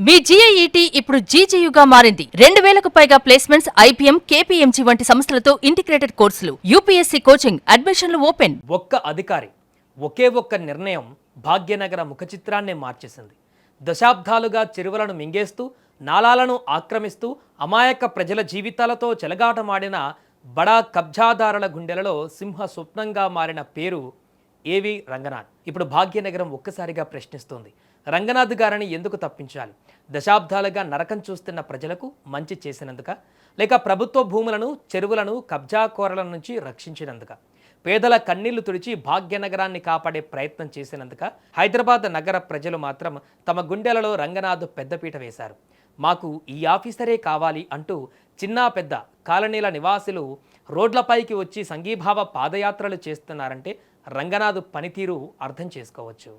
మీ జీఐఈటీ ఇప్పుడు జీజేయుగా మారింది. 2000కు పైగా ప్లేస్మెంట్స్, ఐపీఎం, కేపీఎంజీ వంటి సంస్థలతో ఇంటిగ్రేటెడ్ కోర్సులు, యూపీఎస్సీ కోచింగ్, అడ్మిషన్లు ఓపెన్. ఒక్క అధికారి, ఒకే ఒక్క నిర్ణయం భాగ్యనగర ముఖచిత్రాన్నే మార్చేసింది. దశాబ్దాలుగా చెరువులను మింగేస్తూ, నాలాలను ఆక్రమిస్తూ, అమాయక ప్రజల జీవితాలతో చెలగాటమాడిన బడా కబ్జాదారుల గుండెలలో సింహ స్వప్నంగా మారిన పేరు ఏవి రంగనాథ్. ఇప్పుడు భాగ్యనగరం ఒక్కసారిగా ప్రశ్నిస్తోంది, రంగనాథ్ గారిని ఎందుకు తప్పించాలి? దశాబ్దాలుగా నరకం చూస్తున్న ప్రజలకు మంచి చేసినందుక, లేక ప్రభుత్వ భూములను, చెరువులను కబ్జాకోరల నుంచి రక్షించినందుక, పేదల కన్నీళ్లు తుడిచి భాగ్యనగరాన్ని కాపాడే ప్రయత్నం చేసినందుక? హైదరాబాద్ నగర ప్రజలు మాత్రం తమ గుండెలలో రంగనాథ్ పెద్దపీట వేశారు. మాకు ఈ ఆఫీసరే కావాలి అంటూ చిన్నా పెద్ద కాలనీల నివాసులు రోడ్లపైకి వచ్చి సంఘీభావ పాదయాత్రలు చేస్తున్నారంటే రంగనాథ్ పనితీరు అర్థం చేసుకోవచ్చు.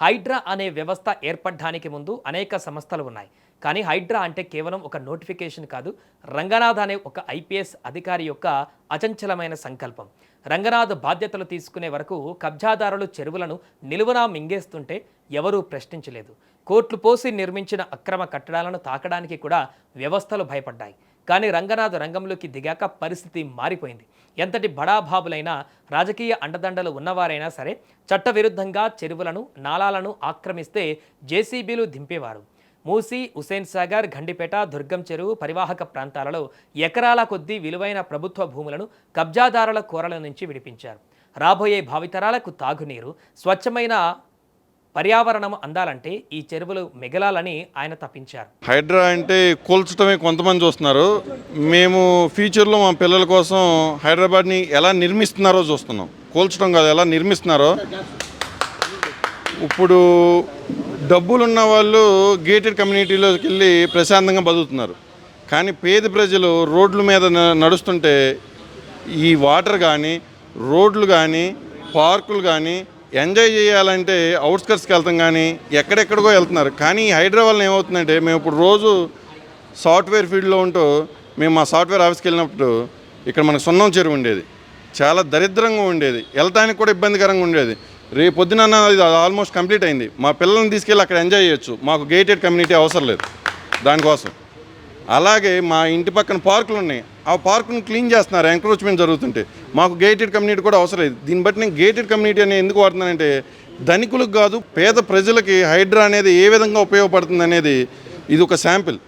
హైడ్రా అనే వ్యవస్థ ఏర్పడడానికి ముందు అనేక సంస్థలు ఉన్నాయి. కానీ హైడ్రా అంటే కేవలం ఒక నోటిఫికేషన్ కాదు, రంగనాథ్ అనే ఒక ఐపీఎస్ అధికారి యొక్క అచంచలమైన సంకల్పం. రంగనాథ్ బాధ్యతలు తీసుకునే వరకు కబ్జాదారులు చెరువులను నిలువునా మింగేస్తుంటే ఎవరూ ప్రశ్నించలేదు. కోట్లు పోసి నిర్మించిన అక్రమ కట్టడాలను తాకడానికి కూడా వ్యవస్థలు భయపడ్డాయి. కానీ రంగనాథ్ రంగంలోకి దిగాక పరిస్థితి మారిపోయింది. ఎంతటి బడాబాబులైనా, రాజకీయ అండదండలు ఉన్నవారైనా సరే చట్టవిరుద్ధంగా చెరువులను, నాలాలను ఆక్రమిస్తే జేసీబీలు దింపేవారు. మూసీ, హుసేన్ సాగర్, గండిపేట, దుర్గం చెరువు పరివాహక ప్రాంతాలలో ఎకరాల కొద్దీ విలువైన ప్రభుత్వ భూములను కబ్జాదారుల కోరల నుంచి విడిపించారు. రాబోయే భావితరాలకు తాగునీరు, స్వచ్ఛమైన పర్యావరణం అందాలంటే ఈ చెరువులు మిగలాలని ఆయన తప్పించారు. హైడ్రా అంటే కూల్చడమే కొంతమంది చూస్తున్నారు. మేము ఫ్యూచర్లో మా పిల్లల కోసం హైదరాబాద్ని ఎలా నిర్మిస్తున్నారో చూస్తున్నాం. కూల్చడం కాదు, ఎలా నిర్మిస్తున్నారో. ఇప్పుడు డబ్బులున్న వాళ్ళు గేటెడ్ కమ్యూనిటీలోకి వెళ్ళి ప్రశాంతంగా బతుకుతున్నారు. కానీ పేద ప్రజలు రోడ్ల మీద నడుస్తుంటే ఈ వాటర్ కానీ, రోడ్లు కానీ, పార్కులు కానీ ఎంజాయ్ చేయాలంటే అవుట్స్కట్స్కి వెళ్తాం, కానీ ఎక్కడెక్కడికో వెళ్తున్నారు. కానీ హైదరాబాద్లో ఏమవుతుందంటే, మేము ఇప్పుడు రోజు సాఫ్ట్వేర్ ఫీల్డ్లో ఉంటూ మేము మా సాఫ్ట్వేర్ ఆఫీస్కి వెళ్ళినప్పుడు ఇక్కడ మనకు సున్నం చెరువు ఉండేది, చాలా దరిద్రంగా ఉండేది, వెళ్ళటానికి కూడా ఇబ్బందికరంగా ఉండేది. రేపు పొద్దున అది ఆల్మోస్ట్ కంప్లీట్ అయింది. మా పిల్లల్ని తీసుకెళ్ళి అక్కడ ఎంజాయ్ చేయొచ్చు. మాకు గేటెడ్ కమ్యూనిటీ అవసరం లేదు దానికోసం. అలాగే మా ఇంటి పక్కన పార్కులు ఉన్నాయి, ఆ పార్కును క్లీన్ చేస్తున్నారు ఎంక్రోచ్మెంట్ జరుగుతుంటే. మాకు గేటెడ్ కమ్యూనిటీ కూడా అవసరం లేదు. దీన్ని బట్టి నేను గేటెడ్ కమ్యూనిటీ అనేది ఎందుకు వాడుతున్నానంటే, ధనికులకు కాదు పేద ప్రజలకి హైడ్రా అనేది ఏ విధంగా ఉపయోగపడుతుంది అనేది ఇది ఒక శాంపిల్.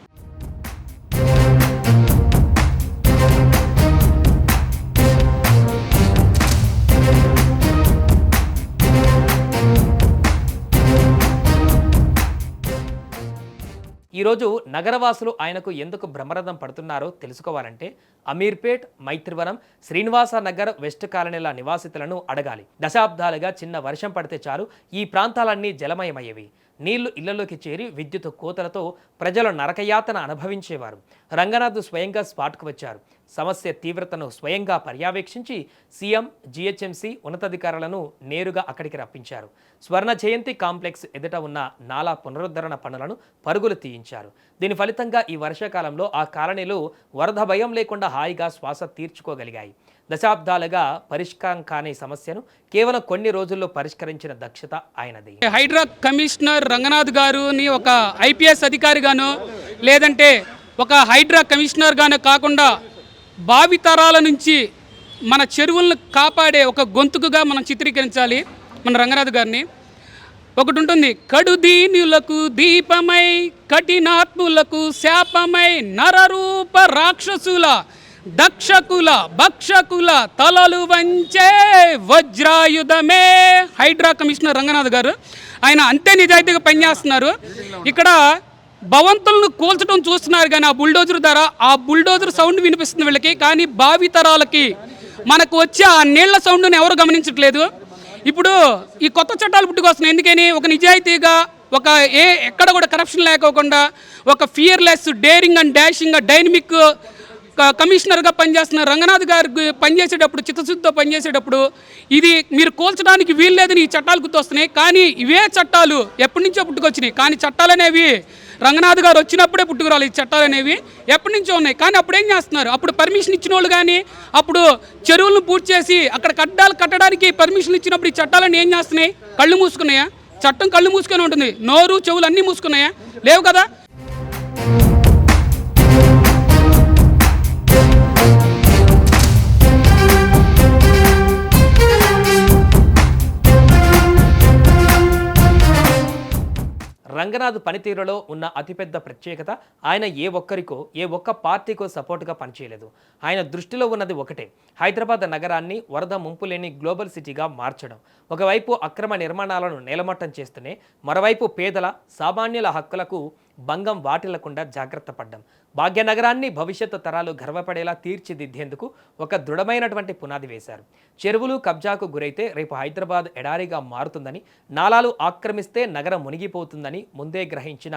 ఈరోజు నగరవాసులు ఆయనకు ఎందుకు బ్రహ్మరథం పడుతున్నారో తెలుసుకోవాలంటే అమీర్పేట్, మైత్రివనం, శ్రీనివాస నగర్, వెస్ట్ కాలనీల నివాసితులను అడగాలి. దశాబ్దాలుగా చిన్న వర్షం పడితే చాలు ఈ ప్రాంతాలన్నీ జలమయమయ్యేవి. నీళ్లు ఇళ్లలోకి చేరి విద్యుత్ కోతలతో ప్రజలు నరకయాతన అనుభవించేవారు. రంగనాథ్ స్వయంగా స్పాట్కు వచ్చారు. సమస్య తీవ్రతను స్వయంగా పర్యవేక్షించి సీఎం, జీహెచ్ఎంసీ ఉన్నతాధికారులను నేరుగా అక్కడికి రప్పించారు. స్వర్ణ జయంతి కాంప్లెక్స్ ఎదుట ఉన్న నాలా పునరుద్ధరణ పనులను పరుగులు తీయించారు. దీని ఫలితంగా ఈ వర్షాకాలంలో ఆ కాలనీలు వరద భయం లేకుండా హాయిగా శ్వాస తీర్చుకోగలిగాయి. దశాబ్దాలుగా పరిష్కారం కాని సమస్యను కేవలం కొన్ని రోజుల్లో పరిష్కరించిన దక్షత ఆయనది. హైడ్రా కమిషనర్ రంగనాథ్ గారుని ఒక ఐపీఎస్ అధికారిగాను, లేదంటే ఒక హైడ్రా కమిషనర్ గాను కాకుండా భావితరాల నుంచి మన చెరువులను కాపాడే ఒక గొంతుకుగా మనం చిత్రీకరించాలి మన రంగనాథ్ గారిని. ఒకటి ఉంటుంది, కడుదీనులకు దీపమై, కఠినాత్ములకు శాపమై, నరరూప రాక్షసుల దక్షకుల భక్షకుల తలలు వంచే వజ్రాయుధమే హైడ్రా కమిషనర్ రంగనాథ్ గారు. ఆయన అంతే నిజాయితీగా పనిచేస్తున్నారు. ఇక్కడ భవంతులను కూల్చడం చూస్తున్నారు, కానీ ఆ బుల్డోజర్ ద్వారా ఆ బుల్డోజర్ సౌండ్ వినిపిస్తుంది వీళ్ళకి. కానీ భావితరాలకి మనకు వచ్చే ఆ నీళ్ల సౌండ్ని ఎవరు గమనించట్లేదు. ఇప్పుడు ఈ కొత్త చట్టాలు పుట్టుకొస్తున్నాయి. ఎందుకని? ఒక నిజాయితీగా, ఒక ఎక్కడ కూడా కరప్షన్ లేకోకుండా, ఒక fearless, daring and dashing, dynamic కమిషనర్గా పనిచేస్తున్న రంగనాథ్ గారు పనిచేసేటప్పుడు, చిత్తశుద్ధితో పనిచేసేటప్పుడు ఇది మీరు కూల్చడానికి వీల్లేదని ఈ చట్టాలు గుర్తొస్తున్నాయి. కానీ ఇవే చట్టాలు ఎప్పటి నుంచో పుట్టుకొచ్చినాయి. కానీ చట్టాలు అనేవి రంగనాథ్ గారు వచ్చినప్పుడే పుట్టుకురాలి ఈ చట్టాలు అనేవి ఎప్పటి నుంచో ఉన్నాయి. కానీ అప్పుడు ఏం చేస్తున్నారు, అప్పుడు పర్మిషన్ ఇచ్చిన వాళ్ళు కానీ అప్పుడు చెరువులను పూర్తి చేసి అక్కడ కట్టాలు కట్టడానికి పర్మిషన్ ఇచ్చినప్పుడు ఈ చట్టాలన్నీ ఏం చేస్తున్నాయి, కళ్ళు మూసుకున్నాయా? చట్టం కళ్ళు మూసుకొని ఉంటుంది, నోరు చెవులు అన్నీ మూసుకున్నాయా? లేవు కదా. రంగనాథ్ పనితీరులో ఉన్న అతిపెద్ద ప్రత్యేకత ఆయన ఏ ఒక్క పార్టీకో సపోర్టుగా పనిచేయలేదు. ఆయన దృష్టిలో ఉన్నది ఒకటే, హైదరాబాద్ నగరాన్ని వరద ముంపు లేని గ్లోబల్ సిటీగా మార్చడం. ఒకవైపు అక్రమ నిర్మాణాలను నేలమట్టం చేస్తూనే మరోవైపు పేదల సామాన్యుల హక్కులకు భంగం వాటిల్లకుండా జాగ్రత్త పడ్డం. భాగ్యనగరాన్ని భవిష్యత్తు తరాలు గర్వపడేలా తీర్చిదిద్దేందుకు ఒక దృఢమైనటువంటి పునాది వేశారు. చెరువులు కబ్జాకు గురైతే రేపు హైదరాబాద్ ఎడారిగా మారుతుందని, నాలాలు ఆక్రమిస్తే నగరం మునిగిపోతుందని ముందే గ్రహించిన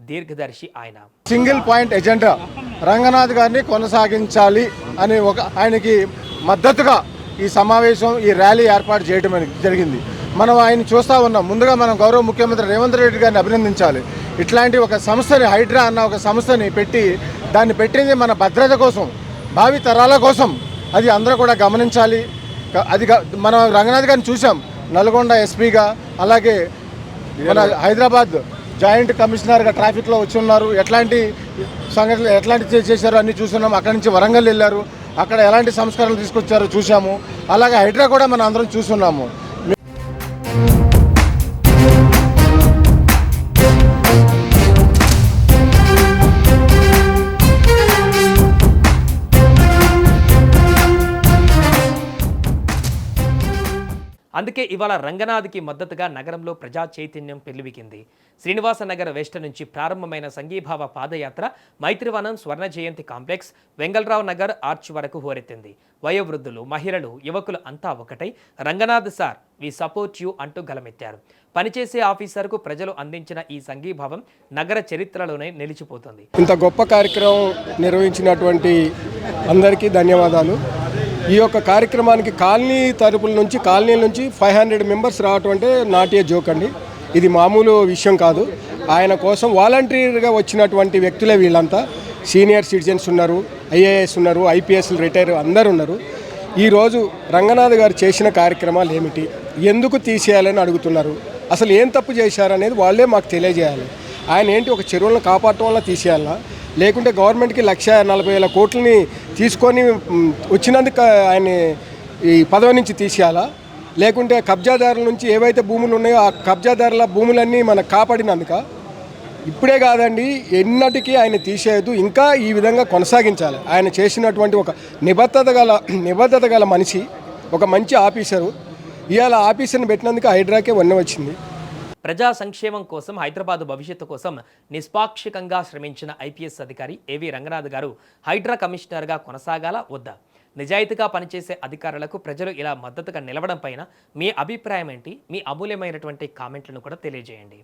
దీర్ఘదర్శి ఆయన. సింగిల్ పాయింట్ ఎజెండా రంగనాథ్ గారిని కొనసాగించాలి అని ఆయనకి మద్దతుగా ఈ సమావేశం, ఈ ర్యాలీ ఏర్పాటు చేయడం జరిగింది. మనం ఆయన చూస్తూ ఉన్నాం. ముందుగా మనం గౌరవ ముఖ్యమంత్రి రేవంత్ రెడ్డి గారిని అభినందించాలి. ఇట్లాంటి ఒక సంస్థని, హైడ్రా అన్న ఒక సంస్థని పెట్టి దాన్ని పెట్టింది మన భద్రత కోసం, భావి తరాల కోసం. అది అందరూ కూడా గమనించాలి. అది మనం రంగనాథ్ గారిని చూసాం నల్గొండ ఎస్పీగా, అలాగే మన హైదరాబాద్ జాయింట్ కమిషనర్గా ట్రాఫిక్లో వచ్చి ఉన్నారు. ఎట్లాంటి సంఘటనలు ఎట్లాంటి చేశారో అన్నీ చూస్తున్నాం. అక్కడి నుంచి వరంగల్ వెళ్ళారు, అక్కడ ఎలాంటి సంస్కరణలు తీసుకొచ్చారో చూసాము. అలాగే హైడ్రా కూడా మనం అందరం చూస్తున్నాము. అందుకే ఇవాళ రంగనాథ్కి మద్దతుగా నగరంలో ప్రజా చైతన్యం పెళ్లివికింది. శ్రీనివాసనగర్ వెస్ట్ నుంచి ప్రారంభమైన సంఘీభావ పాదయాత్ర మైత్రివనం, స్వర్ణ జయంతి కాంప్లెక్స్, వెంగళరావు నగర్ ఆర్చ్ వరకు హోరెత్తింది. వయోవృద్ధులు, మహిళలు, యువకులు అంతా ఒకటై Ranganath sir we support you అంటూ గలమెత్తారు. పనిచేసే ఆఫీసర్కు ప్రజలు అందించిన ఈ సంఘీభావం నగర చరిత్రలోనే నిలిచిపోతుంది. ఇంత గొప్ప కార్యక్రమం నిర్వహించినటువంటి అందరికీ ధన్యవాదాలు. ఈ యొక్క కార్యక్రమానికి కాలనీల నుంచి 500 మెంబర్స్ రావటం అంటే నాటే జోక్ అండి. ఇది మామూలు విషయం కాదు. ఆయన కోసం వాలంటీర్గా వచ్చినటువంటి వ్యక్తులే వీళ్ళంతా. సీనియర్ సిటిజన్స్ ఉన్నారు, ఐఏఎస్ ఉన్నారు, ఐపీఎస్ రిటైర్ అందరు ఉన్నారు. ఈరోజు రంగనాథ్ గారు చేసిన కార్యక్రమాలు ఏమిటి, ఎందుకు తీసేయాలని అడుగుతున్నారు, అసలు ఏం తప్పు చేశారనేది వాళ్ళే మాకు తెలియజేయాలి. ఆయన ఏంటి ఒక చెరువులను కాపాడటం వల్ల తీసేయాలా, లేకుంటే గవర్నమెంట్కి 1,40,000 కోట్లని తీసుకొని వచ్చినందుకు ఆయన ఈ పదవి నుంచి తీసేయాలా, లేకుంటే కబ్జాదారుల నుంచి ఏవైతే భూములు ఉన్నాయో ఆ కబ్జాదారుల భూములన్నీ మనకు కాపాడినందుక. ఇప్పుడే కాదండి, ఎన్నటికీ ఆయన తీసేయద్దు, ఇంకా ఈ విధంగా కొనసాగించాలి. ఆయన చేసినటువంటి ఒక నిబద్ధత గల మనిషి, ఒక మంచి ఆఫీసరు. ఇవాళ ఆఫీసర్ని పెట్టినందుకు హైడ్రాకే వన్నె వచ్చింది. ప్రజా సంక్షేమం కోసం, హైదరాబాద్ భవిష్యత్తు కోసం నిష్పాక్షికంగా శ్రమించిన ఐపీఎస్ అధికారి ఏవి రంగనాథ్ గారు హైడ్రా కమిషనర్గా కొనసాగాలా వద్దా? నిజాయితీగా పనిచేసే అధికారులకు ప్రజలు ఇలా మద్దతుగా నిలవడం పైన మీ అభిప్రాయం ఏంటి? మీ అమూల్యమైనటువంటి కామెంట్లను కూడా తెలియజేయండి.